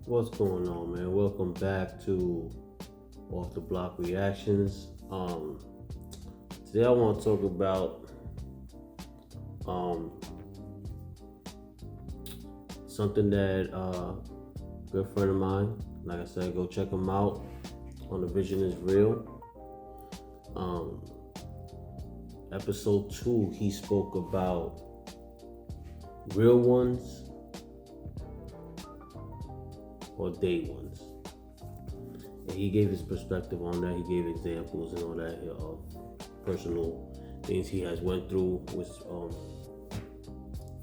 What's going on, man? Welcome back to Off the Block Reactions. Today I want to talk about um, something that a good friend of mine, like I said, go check him out on The Vision is Real. Um, episode 2, he spoke about real ones or day ones. And he gave his perspective on that. He gave examples and all that of personal things he has went through with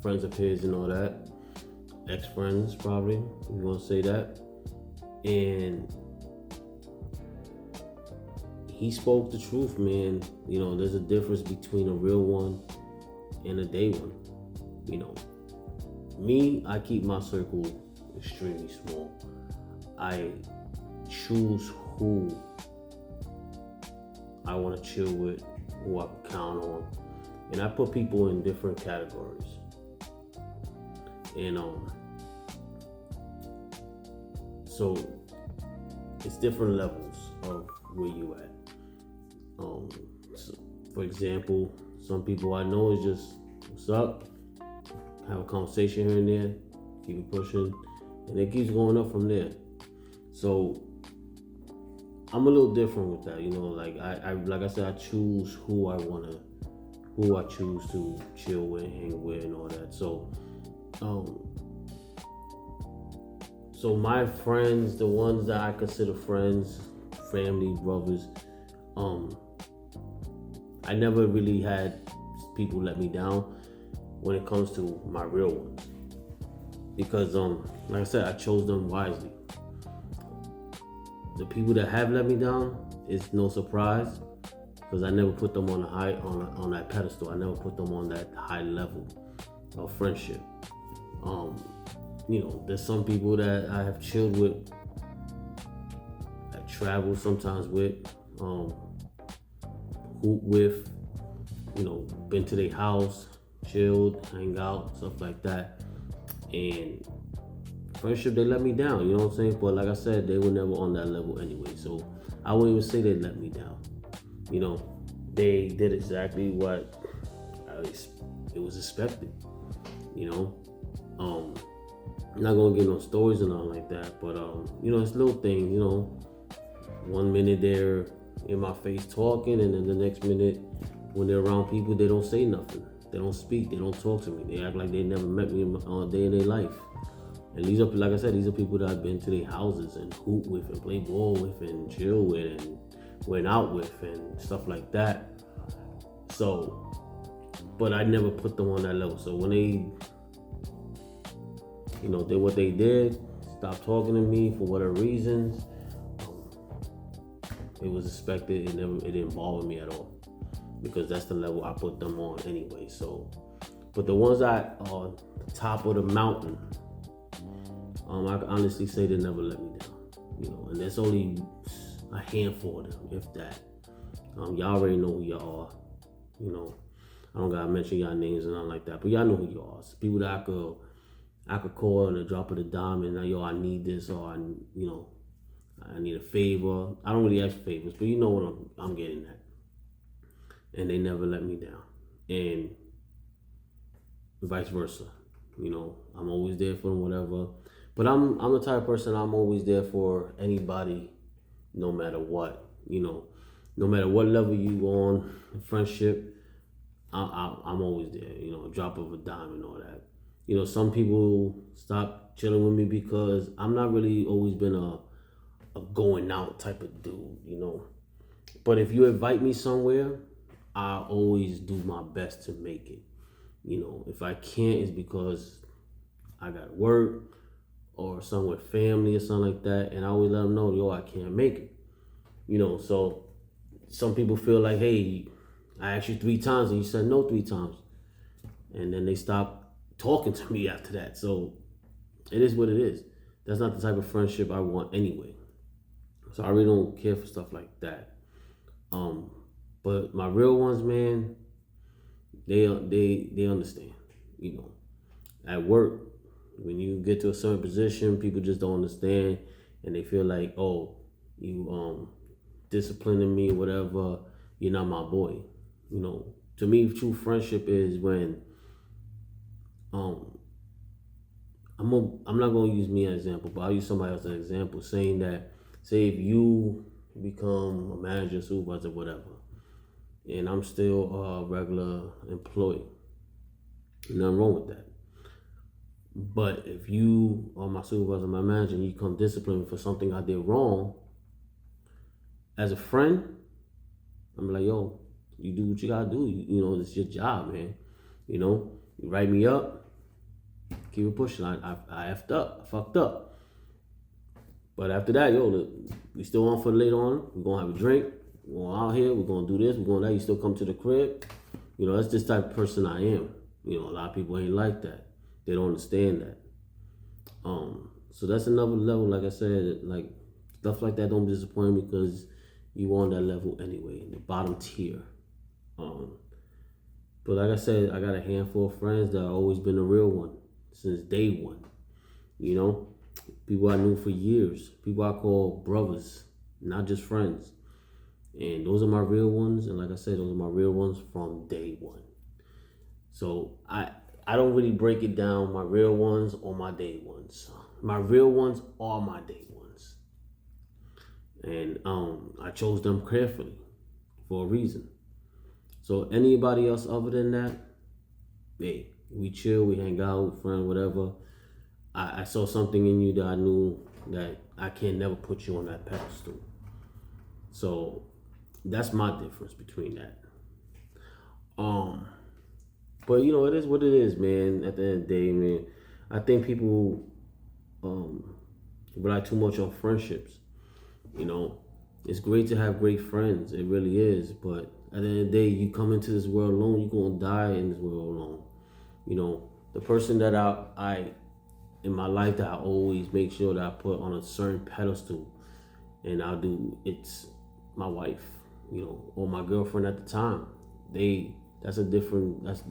friends of his and all that. Ex-friends, probably, if you want to say that. And he spoke the truth, man. You know, there's a difference between a real one and a day one. You know, me, I keep my circle extremely small. I choose who I want to chill with, who I can count on, and I put people in different categories. And so it's different levels of where you at. So for example, some people I know is just what's up, have a conversation here and there, keep it pushing, and it keeps going up from there. So I'm a little different with that, you know. Like I said, I choose who I choose to chill with, hang with, and all that. So my friends, the ones that I consider friends, family, brothers, I never really had people let me down when it comes to my real ones, because like I said, I chose them wisely. The people that have let me down is no surprise, because I never put them on a high on that pedestal. I never put them on that high level of friendship. You know, there's some people that I have chilled with, that travel sometimes with, hoop with, you know, been to their house, chilled, hang out, stuff like that. And friendship, they let me down, you know what I'm saying? But like I said, they were never on that level anyway. So I wouldn't even say they let me down. You know, they did exactly what it was expected. You know, I'm not gonna get no stories or nothing like that. But you know, it's little things. You know, one minute they're in my face talking, and then the next minute when they're around people, they don't say nothing. They don't speak. They don't talk to me. They act like they never met me a day in their life. And these are, like I said, these are people that I've been to their houses and hoop with and play ball with and chill with and went out with and stuff like that. So, but I never put them on that level. So when they, you know, did what they did, stopped talking to me for whatever reasons, it was expected. It didn't bother me at all, because that's the level I put them on anyway. So, but the ones that are the top of the mountain, I can honestly say they never let me down, you know, and there's only a handful of them, if that. Y'all already know who y'all are, you know. I don't gotta mention y'all names and nothing like that, but y'all know who you are. It's people that I could call on the drop of the dime, and yo, I need this, or I need a favor. I don't really ask for favors, but you know what I'm getting at. And they never let me down, and vice versa. You know, I'm always there for them, whatever. But I'm the type of person, I'm always there for anybody, no matter what. You know, no matter what level you on in friendship, I'm always there. You know, drop of a dime and all that. You know, some people stop chilling with me because I'm not really always been a going out type of dude. You know, but if you invite me somewhere, I always do my best to make it. You know, if I can't, it's because I got work or something with family or something like that, and I always let them know, yo, I can't make it. You know, so some people feel like, hey, I asked you 3 times and you said no 3 times, and then they stop talking to me after that. So it is what it is. That's not the type of friendship I want anyway. So I really don't care for stuff like that. But my real ones, man, they understand. You know, at work, When you get to a certain position, people just don't understand, and they feel like, oh, you disciplining me, whatever. You're not my boy. To me, true friendship is when um I'm not gonna use me as an example, but I'll use somebody else as an example, saying that, say if you become a manager, supervisor, whatever, and I'm still a regular employee, nothing wrong with that. But if you are my supervisor, my manager, and you come discipline me for something I did wrong, as a friend, I'm like, yo, you do what you gotta do. It's your job, man. You write me up, keep it pushing. I effed up, I fucked up. But after that, yo, look, we still on for later on. We're gonna have a drink. We're going out here. We're gonna do this. We're going that. You still come to the crib. That's just the type of person I am. A lot of people ain't like that. They don't understand that. So that's another level. Like I said, like stuff like that don't disappoint me because you on that level anyway, the bottom tier. But like I said, I got a handful of friends that have always been a real one since day one. People I knew for years, people I call brothers, not just friends. And those are my real ones. And like I said, those are my real ones from day one. So I don't really break it down, my real ones or my day ones. My real ones are my day ones. And I chose them carefully for a reason. So anybody else other than that, hey, we chill, we hang out, friend, whatever. I saw something in you that I knew that I can never put you on that pedestal. So that's my difference between that. But it is what it is, man. At the end of the day, man, I think people rely too much on friendships. It's great to have great friends. It really is. But at the end of the day, you come into this world alone, you're gonna die in this world alone. The person that I in my life that I always make sure that I put on a certain pedestal, and it's my wife, or my girlfriend at the time. That's different. That's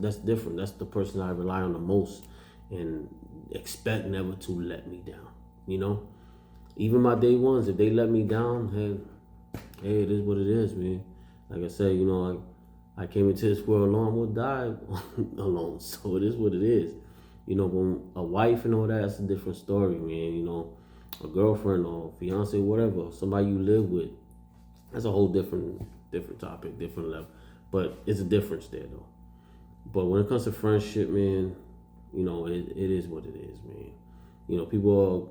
the person I rely on the most and expect never to let me down. Even my day ones, if they let me down, hey, it is what it is, man. Like I said, I came into this world alone, I'm gonna die alone. So it is what it is. When a wife and all that's a different story, man. A girlfriend or fiance, whatever, somebody you live with, that's a whole different topic, different level. But it's a difference there, though. But when it comes to friendship, man, it is what it is, man. People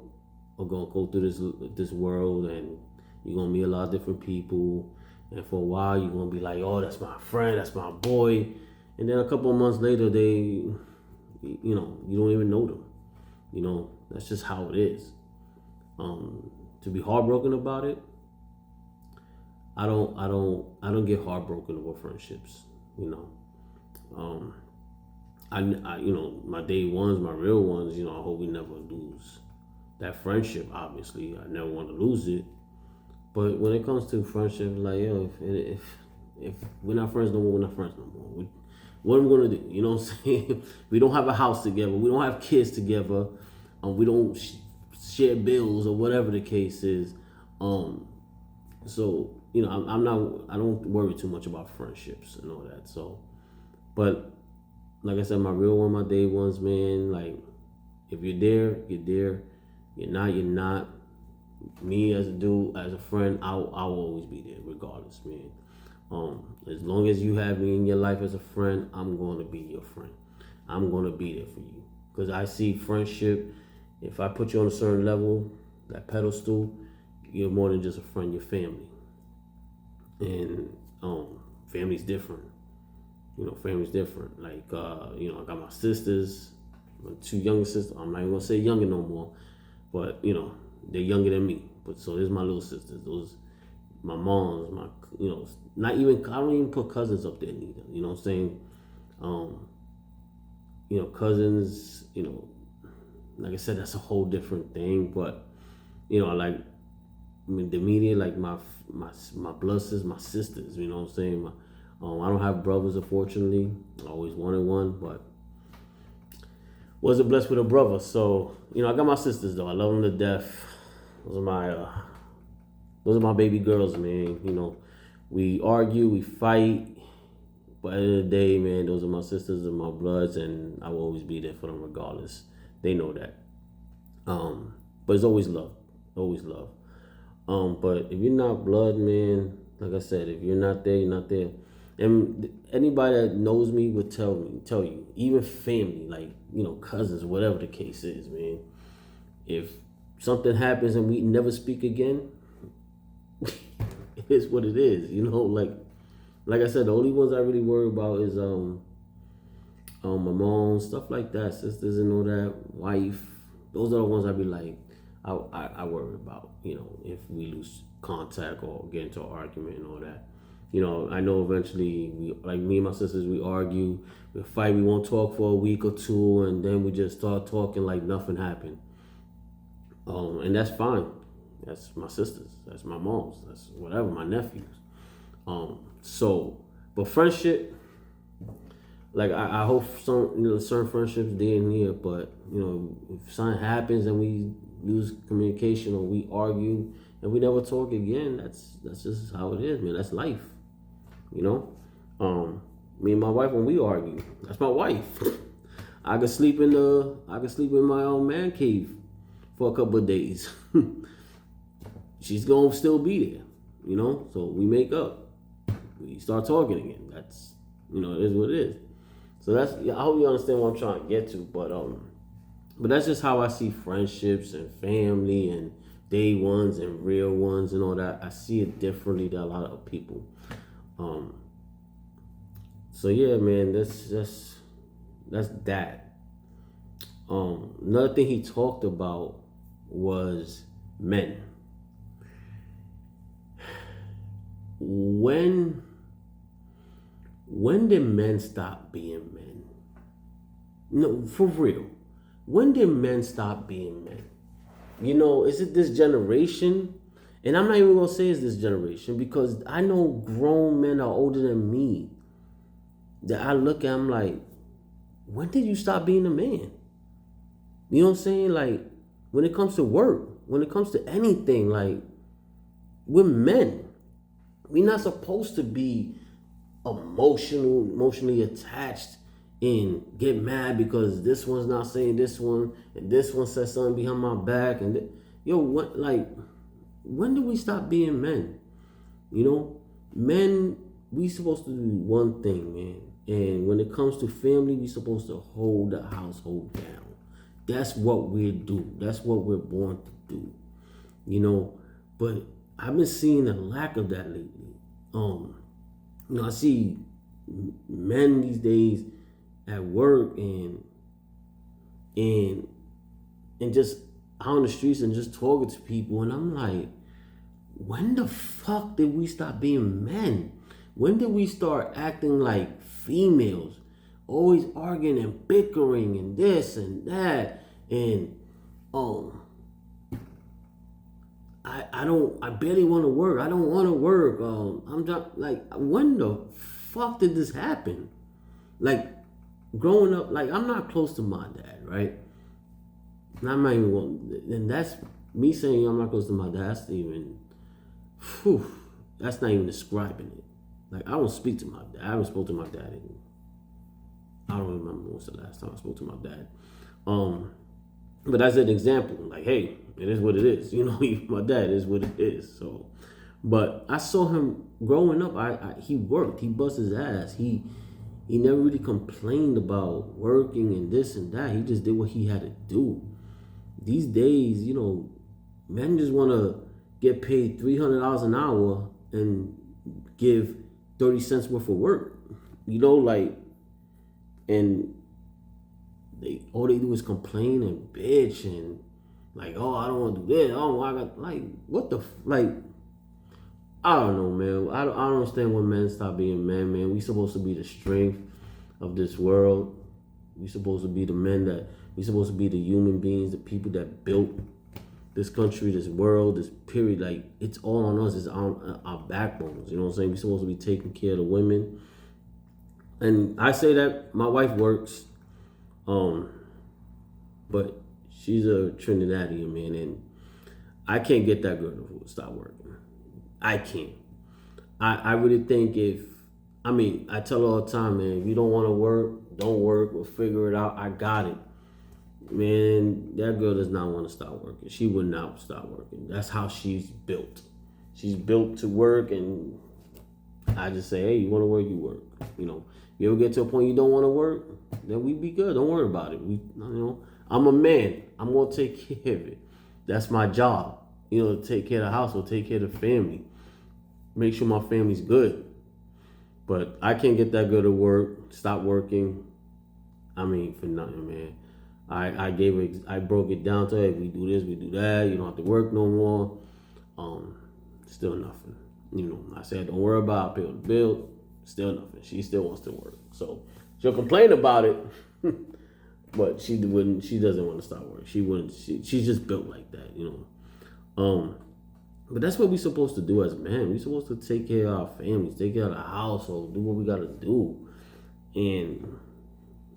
are gonna go through this world, and you're gonna meet a lot of different people. And for a while, you're gonna be like, oh, that's my friend, that's my boy. And then a couple of months later, you don't even know them. That's just how it is. To be heartbroken about it, I don't get heartbroken over friendships. My day ones, my real ones. I hope we never lose that friendship. Obviously, I never want to lose it. But when it comes to friendship, like, yo, if we're not friends no more, we're not friends no more. What am I gonna do? You know what I'm saying? We don't have a house together. We don't have kids together. We don't share bills or whatever the case is. So I'm not. I don't worry too much about friendships and all that. So, but like I said, my real one, my day ones, man. Like, if you're there, you're there. You're not, you're not. Me as a dude, as a friend, I'll always be there, regardless, man. As long as you have me in your life as a friend, I'm going to be your friend. I'm going to be there for you. Because I see friendship, if I put you on a certain level, that pedestal, you're more than just a friend, you're family. And family's different. Family's different. Like, I got my sisters, my two younger sisters. I'm not even going to say younger no more. But, they're younger than me. But so there's my little sisters. Those, my moms, not even, I don't even put cousins up there neither. You know what I'm saying? Cousins, like I said, that's a whole different thing. But, the media, like my blood sisters, my sisters, you know what I'm saying? I don't have brothers, unfortunately. I always wanted one, but wasn't blessed with a brother. So, I got my sisters though. I love them to death. Those are my baby girls, man. We argue, we fight, but at the end of the day, man, those are my sisters and my bloods, and I will always be there for them regardless. They know that. But it's always love, always love. But if you're not blood, man, like I said, if you're not there, you're not there. And anybody that knows me would tell you, even family, like, cousins, whatever the case is, man. If something happens and we never speak again, it is what it is, like I said, the only ones I really worry about is my mom, stuff like that, sisters and all that, wife. Those are the ones I be like, I worry about, if we lose contact or get into an argument and all that. I know eventually me and my sisters, we argue, we fight, we won't talk for a week or two, and then we just start talking like nothing happened. And that's fine. That's my sisters. That's my moms. That's whatever, my nephews. But friendship, like I hope some, certain friendships there and here, but if something happens and we lose communication or we argue and we never talk again, that's just how it is, man. That's life. Me and my wife, when we argue, that's my wife. I could sleep in my own man cave for a couple of days. She's gonna still be there, So we make up, we start talking again. That's, it is what it is. So I hope you understand what I'm trying to get to. But that's just how I see friendships and family and day ones and real ones and all that. I see it differently than a lot of people. So yeah, man, that's that. Another thing he talked about was men. When did men stop being men? No, for real. When did men stop being men? Is it this generation? And I'm not even gonna say it's this generation, because I know grown men are older than me that I look at, I'm like, when did you stop being a man? You know what I'm saying? Like, when it comes to work, when it comes to anything, like, we're men. We're not supposed to be emotionally attached and get mad because this one's not saying this one and this one says something behind my back when do we stop being men? Men, we supposed to do one thing, man. And when it comes to family, we supposed to hold the household down. That's what we do. That's what we're born to do. But I've been seeing a lack of that lately. I see men these days at work and just out on the streets and just talking to people, and I'm like, when the fuck did we stop being men? When did we start acting like females? Always arguing and bickering and this and that, and I barely want to work. I don't want to work. I'm just like, when the fuck did this happen? Like, growing up, like, I'm not close to my dad, right? And I'm not even, and that's me saying I'm not close to my dad. That's not even describing it. Like, I don't speak to my dad. I haven't spoken to my dad in, I don't remember when's the last time I spoke to my dad. But as an example, like, hey, it is what it is. My dad is what it is. So, but I saw him growing up. He worked. He bust his ass. He never really complained about working and this and that. He just did what he had to do. These days, men just want to get paid $300 an hour and give 30 cents worth of work. And all they do is complain and bitch and like, oh, I don't want to do this. Oh, I got, like, what the I don't know, man. I don't understand when men stop being men, man. We supposed to be the strength of this world. We supposed to be the men we supposed to be the human beings, the people that built this country, this world, this period. Like, it's all on us. It's on our backbones. You know what I'm saying? We're supposed to be taking care of the women. And I say that my wife works. but she's a Trinidadian, man, and I can't get that girl to stop working. I can't. I really think I tell her all the time, man, if you don't want to work, don't work. We'll figure it out. I got it. Man, that girl does not want to stop working. She would not stop working. That's how she's built. She's built to work, and I just say, hey, you want to work, you work. You ever get to a point you don't want to work, then we be good. Don't worry about it. I'm a man. I'm gonna take care of it. That's my job. To take care of the household, take care of the family, make sure my family's good. But I can't get that girl to work, stop working. For nothing, man. I broke it down to her. If we do this, we do that. You don't have to work no more. Still nothing. I said, don't worry about it. I'll pay the bill. Still nothing. She still wants to work. So she'll complain about it, but she wouldn't. She doesn't want to stop work. She wouldn't. She's just built like that, But that's what we're supposed to do as men. We're supposed to take care of our families, take care of the household, do what we gotta do. And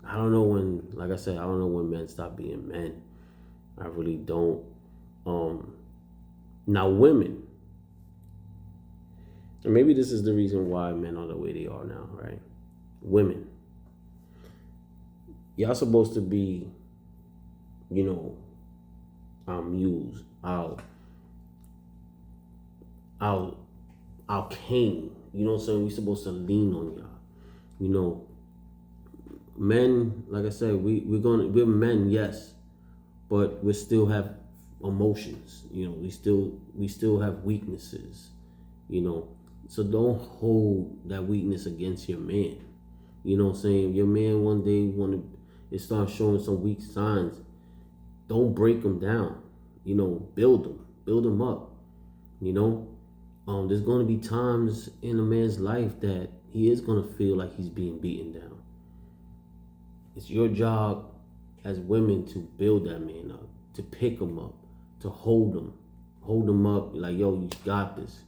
I don't know when, like I said, I don't know when men stop being men. I really don't. Now women, and maybe this is the reason why men are the way they are now, right? Women, y'all supposed to be, used. Our cane. You know what I'm saying? We're supposed to lean on y'all. Men, like I said, we're men, yes, but we still have emotions. We still have weaknesses. So don't hold that weakness against your man. You know what I'm saying? If your man one day start showing some weak signs, don't break him down. Build him up. There's going to be times in a man's life that he is going to feel like he's being beaten down. It's your job as women to build that man up, to pick him up, to hold him up, like, yo, you got this.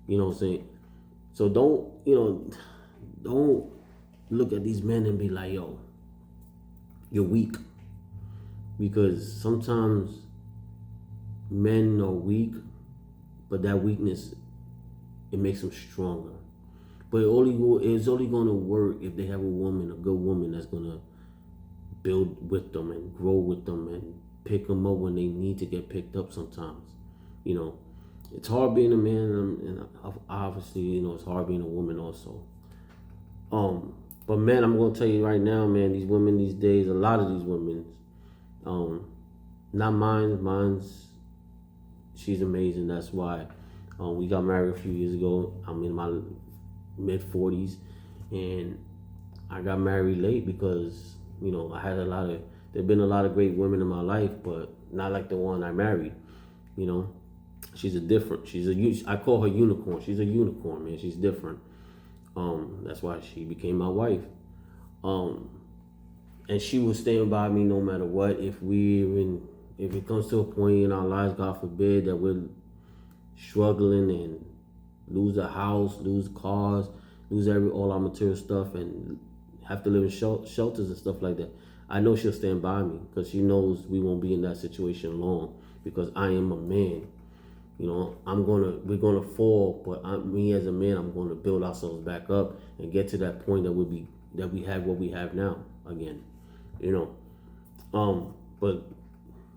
You know what I'm saying? So don't look at these men and be like, yo, you're weak. Because sometimes men are weak, but that weakness, it makes them stronger. But it's only going to work if they have a good woman that's going to build with them and grow with them and pick them up when they need to get picked up sometimes. It's hard being a man, and obviously, it's hard being a woman also. But man, I'm going to tell you right now, man, these women these days, a lot of these women, not mine's, she's amazing. That's why we got married a few years ago. I'm in my mid-40s, and I got married late because, I had there've been a lot of great women in my life, but not like the one I married. She's I call her unicorn. She's a unicorn, man. She's different. That's why she became my wife. And she will stand by me no matter what. If it comes to a point in our lives, God forbid, that we're struggling and lose a house, lose cars, lose all our material stuff, and have to live in shelters and stuff like that, I know she'll stand by me because she knows we won't be in that situation long, because I am a man. We're gonna fall, but me as a man, I'm gonna build ourselves back up and get to that point that we have what we have now again. But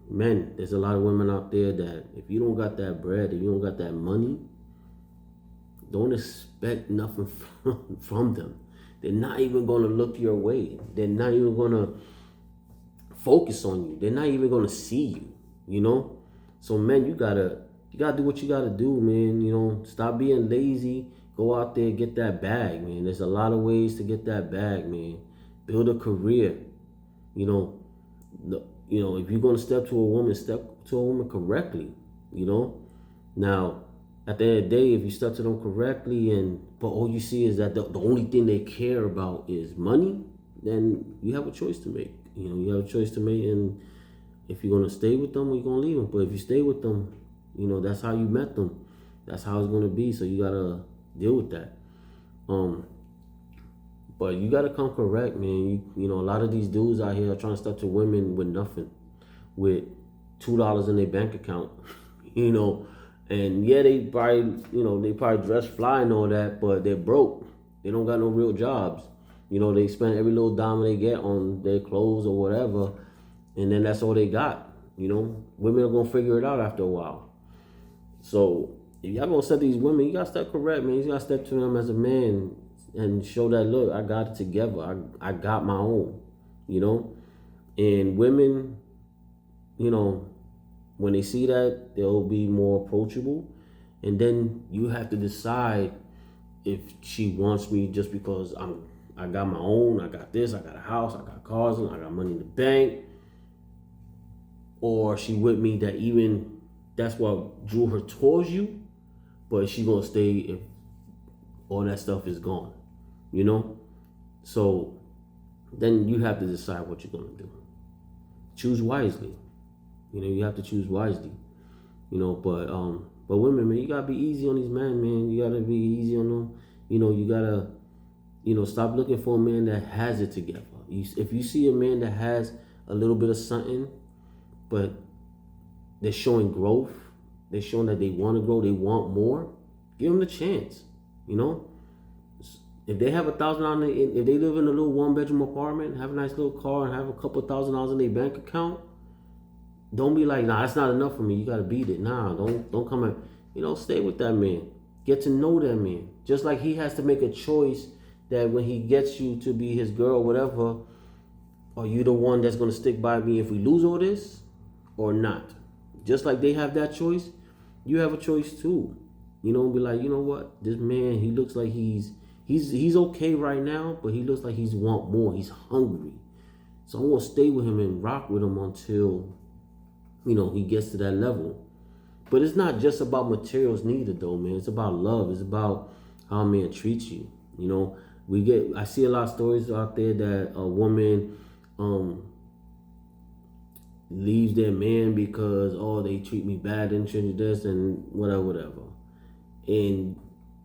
men, there's a lot of women out there that if you don't got that bread, if you don't got that money, don't expect nothing from them. They're not even gonna look your way. They're not even gonna focus on you. They're not even gonna see you. So men, you gotta do what you gotta do, man. Stop being lazy. Go out there and get that bag, man. There's a lot of ways to get that bag, man. Build a career. If you're gonna step to a woman correctly. Now, at the end of the day, if you step to them correctly, but all you see is that the only thing they care about is money, then you have a choice to make. You have a choice to make, and if you're gonna stay with them or you're gonna leave them. But if you stay with them, that's how you met them. That's how it's gonna be. So you gotta deal with that. But you gotta come correct, man. A lot of these dudes out here are trying to step to women with nothing, with $2 in their bank account, you know, and yeah, they probably dress fly and all that, but they're broke. They don't got no real jobs. You know, they spend every little dime they get on their clothes or whatever, and then that's all they got. You know, women are gonna figure it out after a while. So if y'all gonna set these women, you gotta step correct, man. You gotta step to them as a man and show that, look, I got it together. I got my own, you know. And women, you know, when they see that, they'll be more approachable. And then you have to decide if she wants me just because I got my own, I got this, I got a house, I got cars, and I got money in the bank, or she with me that even that's what drew her towards you, but she gonna stay if all that stuff is gone, you know? So then you have to decide what you're gonna do. Choose wisely. You know, you have to choose wisely. You know, but women, man, you gotta be easy on these men, man. You gotta be easy on them. You know, you gotta, stop looking for a man that has it together. If you see a man that has a little bit of something, but they're showing growth, they're showing that they want to grow, they want more, give them the chance. You know, if they have $1,000, if they live in a little 1-bedroom apartment, have a nice little car, and have a couple $1,000s in their bank account, don't be like, nah, that's not enough for me. You gotta beat it. Nah, don't come and, stay with that man. Get to know that man. Just like he has to make a choice that when he gets you to be his girl, or whatever, are you the one that's gonna stick by me if we lose all this or not? Just like they have that choice, you have a choice too. Be like, you know what? This man, he looks like he's okay right now, but he looks like he's want more. He's hungry. So I'm gonna stay with him and rock with him until he gets to that level. But it's not just about materials neither though, man. It's about love. It's about how a man treats you. I see a lot of stories out there that a woman leaves their man because, they treat me bad and treat this and whatever. And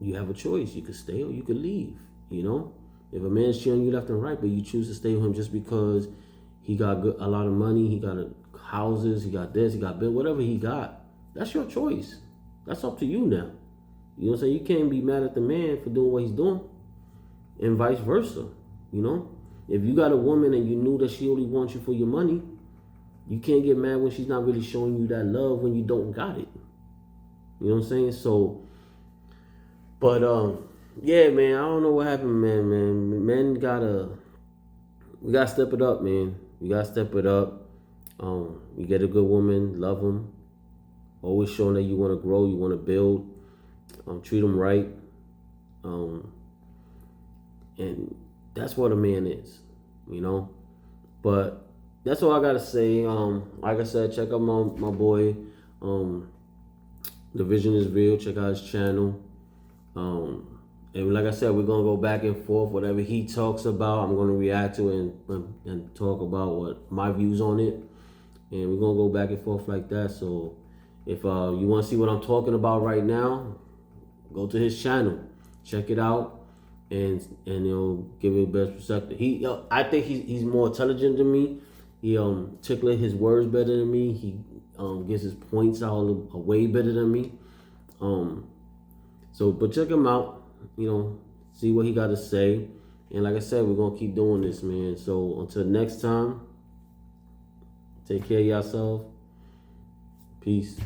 you have a choice. You could stay or you could leave, If a man's cheating you left and right, but you choose to stay with him just because he got a lot of money, he got houses, he got this, he got bill, whatever he got, that's your choice. That's up to you now. You know what I'm saying? You can't be mad at the man for doing what he's doing, and vice versa. If you got a woman and you knew that she only wants you for your money, you can't get mad when she's not really showing you that love when you don't got it. You know what I'm saying? So, but yeah, man, I don't know what happened, man. We gotta step it up, man. We gotta step it up. You get a good woman, love them. Always showing that you want to grow, you want to build. Treat them right. And that's what a man is, But that's all I gotta say. Like I said, check out my boy. The Vision is Real. Check out his channel. And like I said, we're gonna go back and forth. Whatever he talks about, I'm gonna react to it and talk about what my views on it. And we're gonna go back and forth like that. So if you want to see what I'm talking about right now, go to his channel, check it out, and he'll give you the best perspective. I think he's more intelligent than me. He articulates his words better than me. He gets his points out way better than me. But check him out. See what he got to say. And like I said, we're gonna keep doing this, man. So until next time, take care of yourself. Peace.